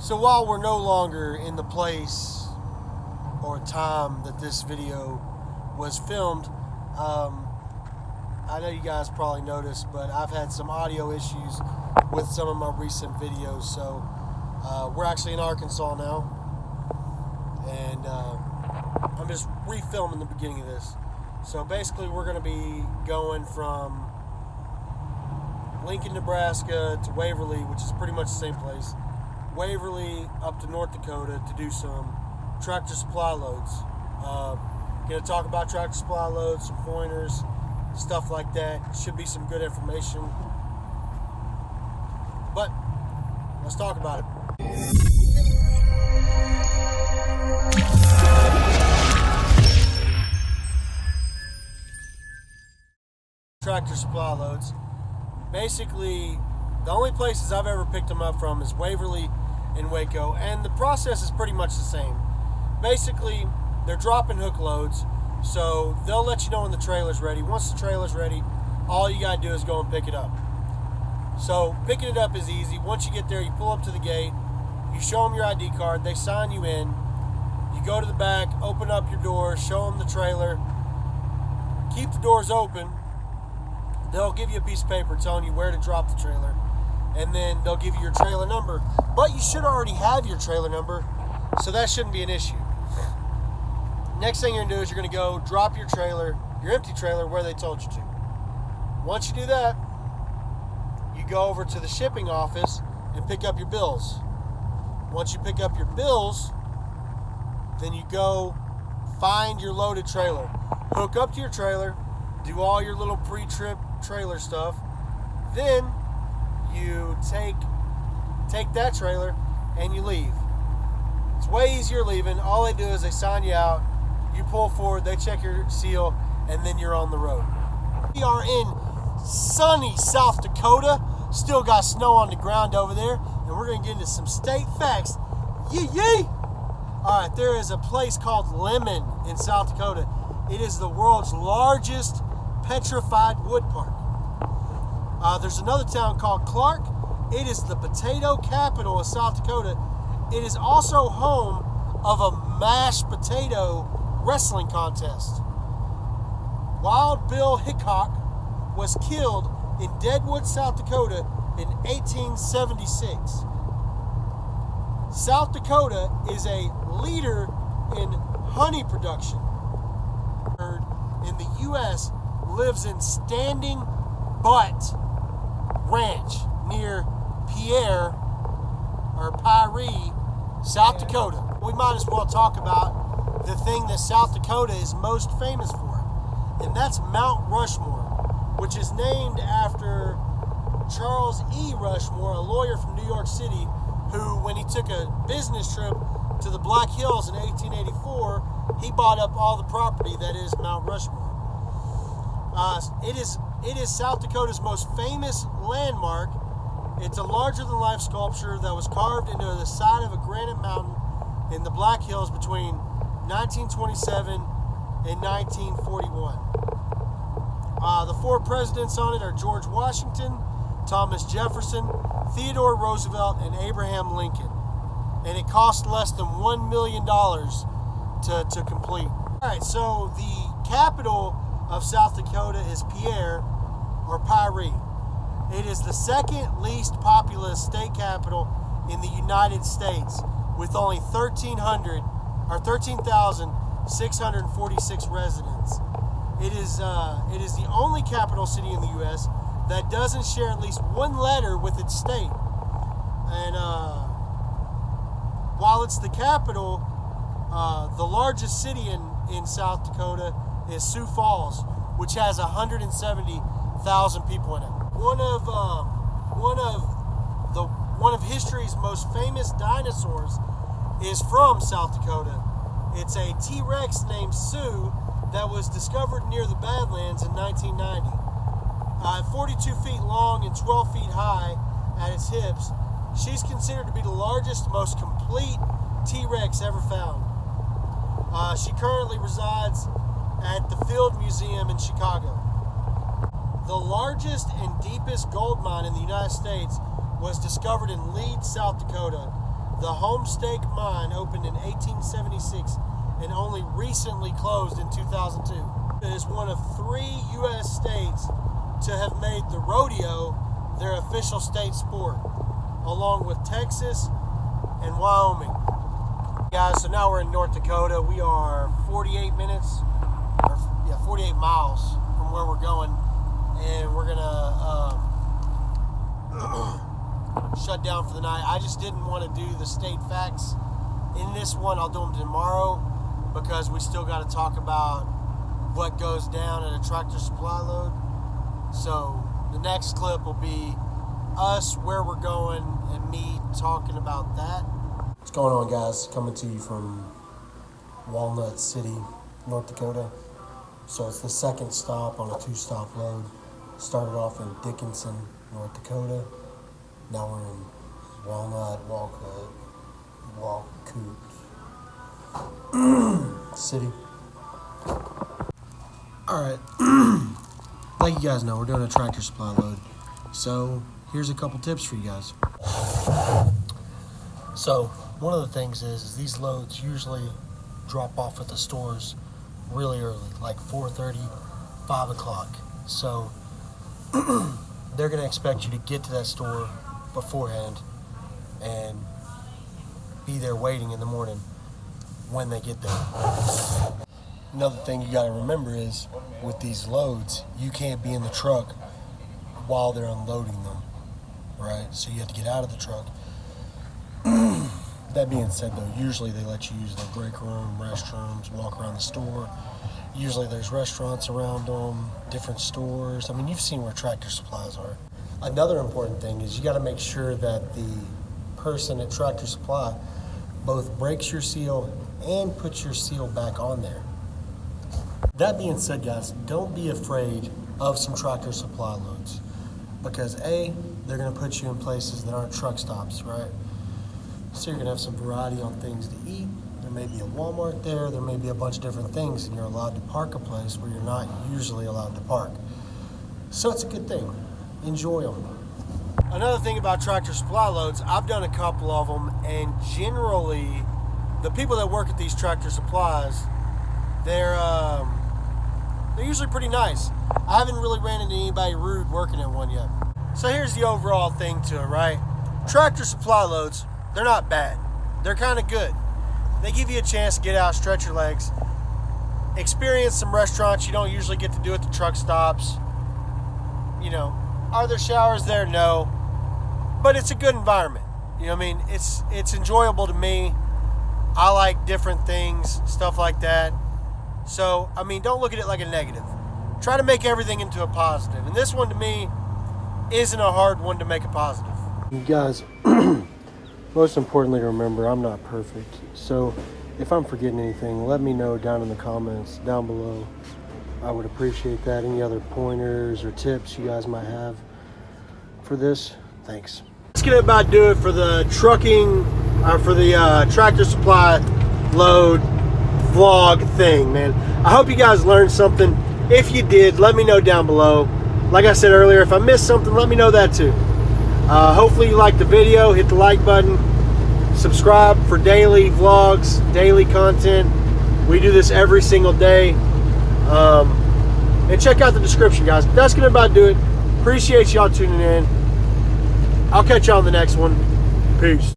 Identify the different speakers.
Speaker 1: So while we're no longer in the place or time that this video was filmed, I know you guys probably noticed, but I've had some audio issues with some of my recent videos. So we're actually in Arkansas now, and I'm just refilming the beginning of this. So basically we're going to be going from Lincoln, Nebraska to Waverly, which is pretty much the same place. Waverly up to North Dakota to do some tractor supply loads. Going to talk about tractor supply loads, some pointers, stuff like that. Should be some good information. But let's talk about it. Tractor supply loads. Basically, the only places I've ever picked them up from is Waverly and Waco, and the process is pretty much the same. Basically, they're dropping hook loads, so they'll let you know when the trailer's ready. Once the trailer's ready, all you gotta do is go and pick it up. So picking it up is easy. Once you get there, you pull up to the gate, you show them your ID card, they sign you in, you go to the back, open up your door, show them the trailer, keep the doors open. They'll give you a piece of paper telling you where to drop the trailer, and then they'll give you your trailer number. But you should already have your trailer number, so that shouldn't be an issue. Next thing you're gonna do is you're gonna go drop your trailer, your empty trailer, where they told you to. Once you do that, you go over to the shipping office and pick up your bills. Once you pick up your bills, then you go find your loaded trailer, hook up to your trailer, do all your little pre-trip trailer stuff. Then you take that trailer and you leave. It's way easier leaving. All they do is they sign you out, you pull forward, they check your seal, and then you're on the road. We are in sunny South Dakota. Still got snow on the ground over there, and we're gonna get into some state facts. Yee! All right, there is a place called Lemon in South Dakota. It is the world's largest petrified wood park. There's another town called Clark. It is the potato capital of South Dakota. It is also home of a mashed potato wrestling contest. Wild Bill Hickok was killed in Deadwood, South Dakota in 1876. South Dakota is a leader in honey production. In the U.S. lives in Standing Butt Ranch near Pierre, South Dakota. We might as well talk about the thing that South Dakota is most famous for, and that's Mount Rushmore, which is named after Charles E. Rushmore, a lawyer from New York City, who, when he took a business trip to the Black Hills in 1884, he bought up all the property that is Mount Rushmore. It is South Dakota's most famous landmark. It's a larger-than-life sculpture that was carved into the side of a granite mountain in the Black Hills between 1927 and 1941. The four presidents on it are George Washington, Thomas Jefferson, Theodore Roosevelt, and Abraham Lincoln. And it cost less than $1 million to complete. All right, so the capital of South Dakota is Pierre, or Pyrie. It is the second least populous state capital in the United States, with only 13,646 residents. It is the only capital city in the U.S. that doesn't share at least one letter with its state. And while it's the capital, the largest city in South Dakota is Sioux Falls, which has 170,000 people in it. One of history's most famous dinosaurs is from South Dakota. It's a T-Rex named Sue that was discovered near the Badlands in 1990. 42 feet long and 12 feet high at its hips, she's considered to be the largest, most complete T-Rex ever found. She currently resides at the Field Museum in Chicago. The largest and deepest gold mine in the United States was discovered in Leeds, South Dakota. The Homestake Mine opened in 1876 and only recently closed in 2002. It is one of 3 U.S. states to have made the rodeo their official state sport, along with Texas and Wyoming. Guys, so now we're in North Dakota. We are 48 miles from where we're going, and we're gonna shut down for the night. I just didn't want to do the state facts in this one. I'll do them tomorrow because we still got to talk about what goes down at a Tractor Supply load. So the next clip will be us, where we're going, and me talking about that. What's going on, guys? Coming to you from Walnut City, North Dakota. So it's the second stop on a 2-stop load. Started off in Dickinson, North Dakota. Now we're in Walnut, Walcoot City. Alright, like you guys know, we're doing a Tractor Supply load. So here's a couple tips for you guys. So one of the things is these loads usually drop off at the stores really early, like 4:30, 5 o'clock. So they're going to expect you to get to that store beforehand and be there waiting in the morning when they get there. Another thing you got to remember is with these loads, you can't be in the truck while they're unloading them, right? So you have to get out of the truck. That being said, though, usually they let you use their break room, restrooms, walk around the store. Usually there's restaurants around them, different stores. I mean, you've seen where Tractor Supplies are. Another important thing is you got to make sure that the person at Tractor Supply both breaks your seal and puts your seal back on there. That being said, guys, don't be afraid of some Tractor Supply loads, because A, they're going to put you in places that aren't truck stops, right? So you're going to have some variety on things to eat. There may be a Walmart there. There may be a bunch of different things, and you're allowed to park a place where you're not usually allowed to park. So it's a good thing. Enjoy them. Another thing about Tractor Supply loads, I've done a couple of them, and generally, the people that work at these Tractor Supplies, they're usually pretty nice. I haven't really ran into anybody rude working at one yet. So here's the overall thing to it, right? Tractor Supply loads, they're not bad. They're kind of good. They give you a chance to get out, stretch your legs, experience some restaurants you don't usually get to do at the truck stops. You know, are there showers there? No. But it's a good environment. You know what I mean? It's enjoyable to me. I like different things, stuff like that. So, I mean, don't look at it like a negative. Try to make everything into a positive. And this one, to me, isn't a hard one to make a positive. You guys, most importantly, remember, I'm not perfect. So if I'm forgetting anything, let me know down in the comments down below. I would appreciate that. Any other pointers or tips you guys might have for this, thanks. Let's get about do it for the trucking, for the Tractor Supply load vlog thing, man. I hope you guys learned something. If you did, let me know down below. Like I said earlier, if I missed something, let me know that too. Hopefully you liked the video. Hit the like button. Subscribe for daily vlogs, daily content. We do this every single day. And check out the description, guys. That's gonna about do it. Appreciate y'all tuning in. I'll catch y'all on the next one. Peace.